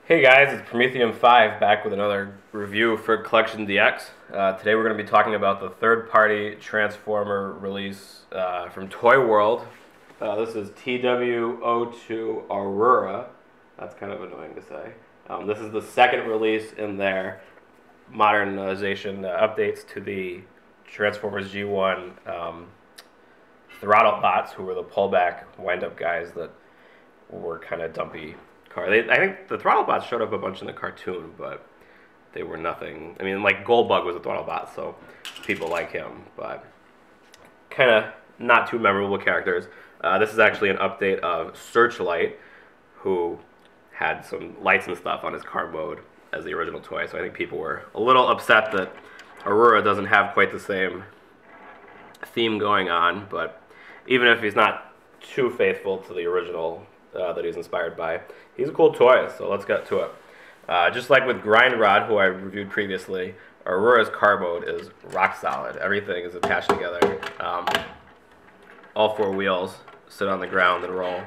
Hey guys, it's Prometheum5 back with another review for CollectionDX. Today we're going to be talking about the third-party Transformer release from Toy World. This is TW-02 Aurora. That's kind of annoying to say. This is the second release in their modernization updates to the Transformers G1 Throttlebots, who were the pullback wind-up guys that were kind of dumpy car. I think the Throttlebots showed up a bunch in the cartoon, but they were nothing. I mean, like Goldbug was a Throttlebot, so people like him, but kind of not too memorable characters. This is actually an update of Searchlight, who had some lights and stuff on his car mode as the original toy, so I think people were a little upset that Aurora doesn't have quite the same theme going on, but even if he's not too faithful to the original that he's inspired by, he's a cool toy, so let's get to it. Just like with Grindrod, who I reviewed previously, Aurora's car mode is rock solid. Everything is attached together. All four wheels sit on the ground and roll,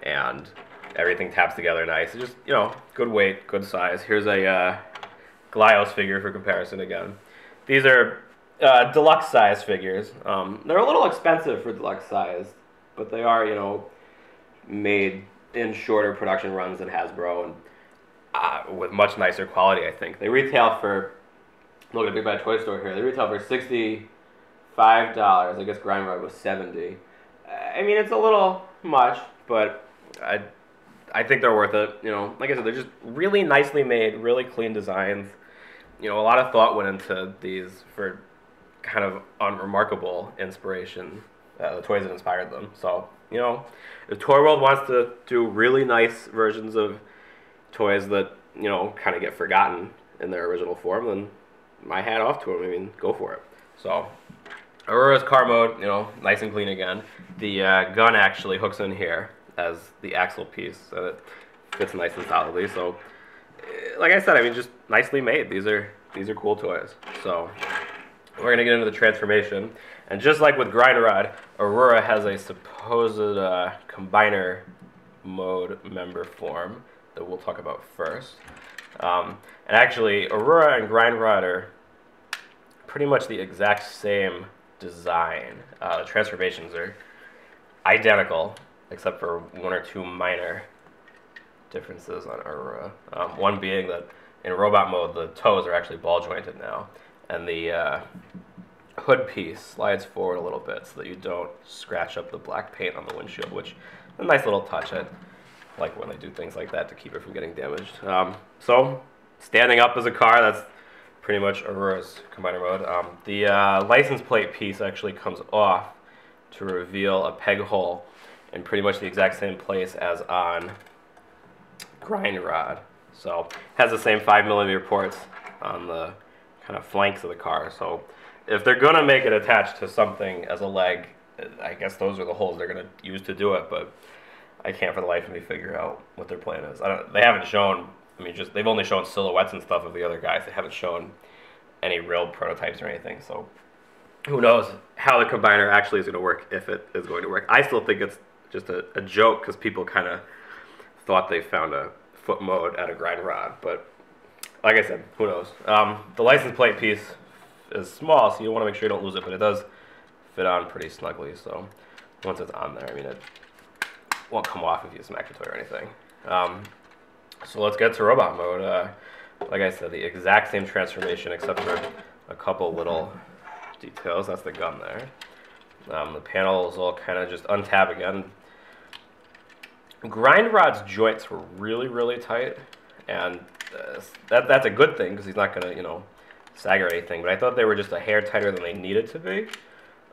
and everything taps together nice. It's just, you know, good weight, good size. Here's a Glyos figure for comparison again. These are deluxe size figures. They're a little expensive for deluxe size, but they are, you know, made in shorter production runs than Hasbro and with much nicer quality, I think. They retail for, look at Big Bad Toy Store here, they retail for $65. I guess Grindrod was $70. I mean, it's a little much, but I think they're worth it. You know, like I said, they're just really nicely made, really clean designs. You know, a lot of thought went into these for kind of unremarkable inspiration, the toys that inspired them. So, you know, if Toy World wants to do really nice versions of toys that, you know, kind of get forgotten in their original form, then my hat off to them. I mean, go for it. So, Aurora's car mode, you know, nice and clean again. The gun actually hooks in here as the axle piece, and it fits nice and solidly. So, like I said, I mean, just nicely made. These are cool toys. So, we're gonna get into the transformation. And just like with Grindrod, Aurora has a supposed combiner mode member form that we'll talk about first. And actually, Aurora and Grindrod are pretty much the exact same design. The transformations are identical, except for one or two minor differences on Aurora. One being that in robot mode, the toes are actually ball jointed now, and the hood piece slides forward a little bit so that you don't scratch up the black paint on the windshield, which is a nice little touch. I like when they do things like that to keep it from getting damaged. So, standing up as a car, that's pretty much Aurora's combiner mode. The license plate piece actually comes off to reveal a peg hole in pretty much the exact same place as on Grindrod. So, it has the same 5mm ports on the kind of flanks of the car. So, if they're going to make it attached to something as a leg, I guess those are the holes they're going to use to do it, but I can't for the life of me figure out what their plan is. They haven't shown, I mean, they've only shown silhouettes and stuff of the other guys. They haven't shown any real prototypes or anything, so who knows how the combiner actually is going to work, if it is going to work. I still think it's just a joke, because people kind of thought they found a foot mode at a Grindrod, but like I said, who knows. The license plate piece is small, so you want to make sure you don't lose it, but it does fit on pretty snugly, so once it's on there, I mean, it won't come off if you smack the toy or anything. So let's get to robot mode. Like I said, the exact same transformation except for a couple little details. That's the gun there. The panels all kind of just untab again. Grindrod's joints were really, really tight, and that's a good thing, because he's not going to, you know, sag or anything, but I thought they were just a hair tighter than they needed to be.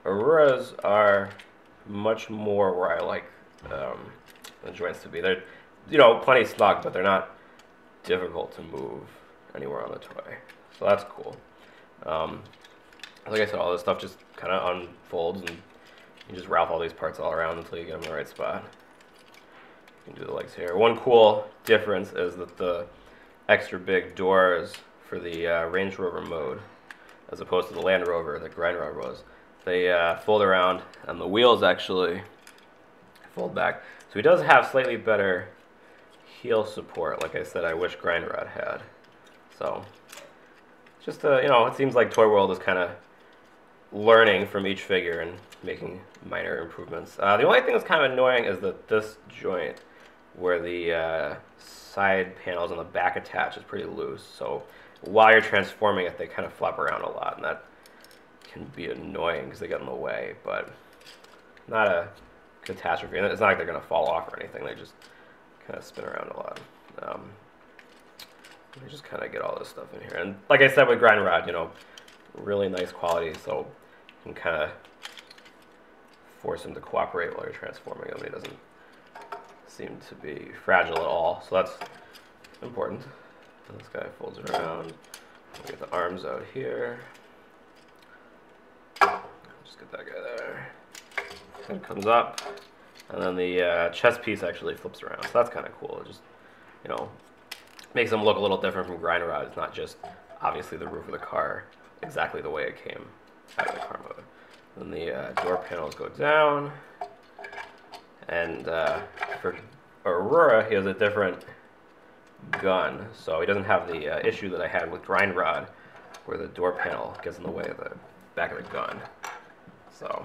Aurora's are much more where I like the joints to be. They're, you know, plenty snug, but they're not difficult to move anywhere on the toy. So that's cool. Like I said, all this stuff just kind of unfolds, and you just route all these parts all around until you get them in the right spot. You can do the legs here. One cool difference is that the extra big doors for the Range Rover mode, as opposed to the Land Rover that Grindrod was, they fold around, and the wheels actually fold back. So he does have slightly better heel support, like I said, I wish Grind Rod had. So, just, you know, it seems like Toy World is kind of learning from each figure and making minor improvements. The only thing that's kind of annoying is that this joint, where the side panels on the back attach, is pretty loose. So, while you're transforming it, they kind of flop around a lot, and that can be annoying because they get in the way, but not a catastrophe. And it's not like they're going to fall off or anything. They just kind of spin around a lot. Let me just kind of get all this stuff in here. And like I said with Grind Rod, you know, really nice quality, so you can kind of force him to cooperate while you're transforming him. He doesn't seem to be fragile at all, so that's important. And this guy folds it around. We'll get the arms out here. Just get that guy there. Head comes up, and then the chest piece actually flips around, so that's kind of cool. It just, you know, makes them look a little different from Grind Rod. It's not just obviously the roof of the car exactly the way it came out of the car mode. Then the door panels go down, and for Aurora, he has a different gun, so he doesn't have the issue that I had with Grind Rod, where the door panel gets in the way of the back of the gun. So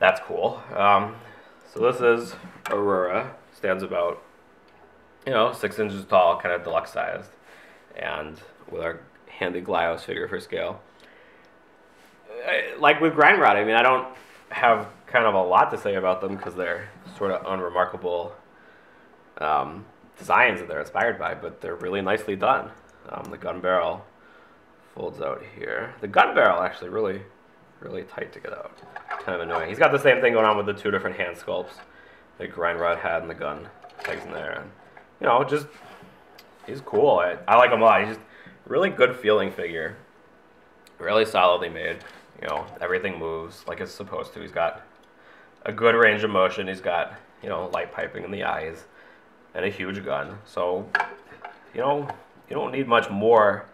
that's cool. So this is Aurora. Stands about, you know, 6 inches tall, kind of deluxe sized, and with our handy Glyos figure for scale. Like with Grind Rod, I mean, I don't have kind of a lot to say about them because they're sort of unremarkable designs that they're inspired by, but they're really nicely done. The gun barrel folds out here. The gun barrel actually really tight to get out. Kind of annoying. He's got the same thing going on with the 2 different hand sculpts that Grind Rod had, and the gun pegs in there. And, you know, just, he's cool. I like him a lot. He's just really good feeling figure. Really solidly made. You know, everything moves like it's supposed to. He's got a good range of motion. He's got, you know, light piping in the eyes and a huge gun. So, you know, you don't need much more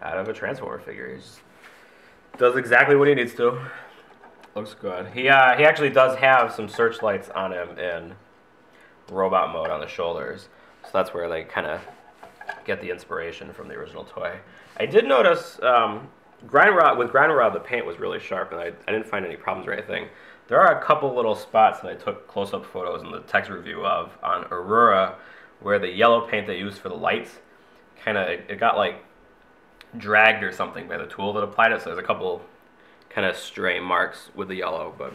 out of a Transformer figure. He just does exactly what he needs to. Looks good. He actually does have some searchlights on him in robot mode on the shoulders. So that's where they kind of get the inspiration from the original toy. I did notice with Grind Rod, the paint was really sharp, and I didn't find any problems or anything. There are a couple little spots that I took close-up photos in the text review of on Aurora, where the yellow paint they used for the lights, it got like dragged or something by the tool that applied it. So there's a couple kind of stray marks with the yellow, but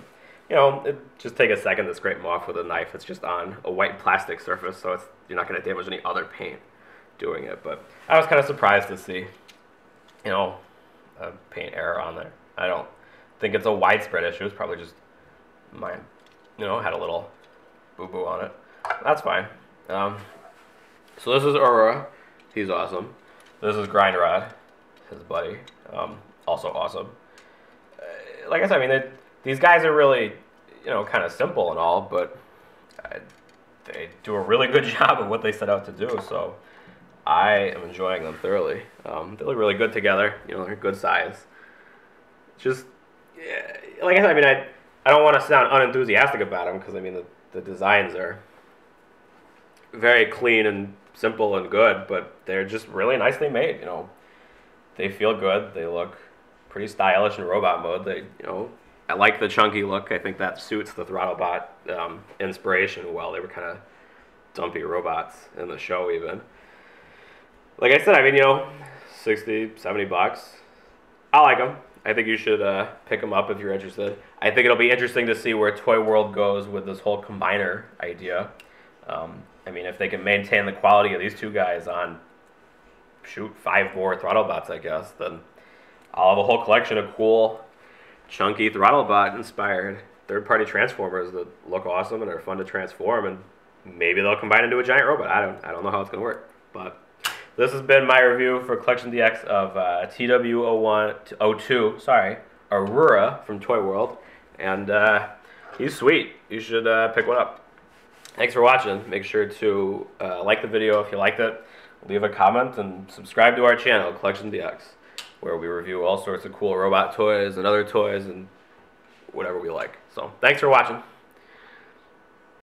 you know, just take a second to scrape them off with a knife. It's just on a white plastic surface, so you're not going to damage any other paint doing it. But I was kind of surprised to see, you know, a paint error on there. I don't think it's a widespread issue. It's probably just mine, you know, had a little boo-boo on it. That's fine. So this is Aurora. He's awesome. This is Grind Rod, his buddy. Also awesome. Like I said, I mean, these guys are really, you know, kind of simple and all, but they do a really good job of what they set out to do. So I am enjoying them thoroughly. They look really good together. You know, they're good size. Just, yeah, like I said, I mean, I don't want to sound unenthusiastic about them because, I mean, the designs are very clean and simple and good, but they're just really nicely made. You know, they feel good. They look pretty stylish in robot mode. They, you know, I like the chunky look. I think that suits the Throttlebot inspiration well. They were kind of dumpy robots in the show even. Like I said, I mean, you know, 60, 70 bucks. I like them. I think you should pick them up if you're interested. I think it'll be interesting to see where Toy World goes with this whole combiner idea. I mean, if they can maintain the quality of these two guys on, shoot, 5 more Throttlebots, I guess, then I'll have a whole collection of cool, chunky Throttlebot-inspired third-party Transformers that look awesome and are fun to transform, and maybe they'll combine into a giant robot. I don't know how it's going to work, but this has been my review for CollectionDX of TW-T02, sorry, Aurora from Toy World, and he's sweet. You should pick one up. Thanks for watching. Make sure to like the video if you liked it, leave a comment, and subscribe to our channel, CollectionDX, where we review all sorts of cool robot toys and other toys and whatever we like. So, thanks for watching.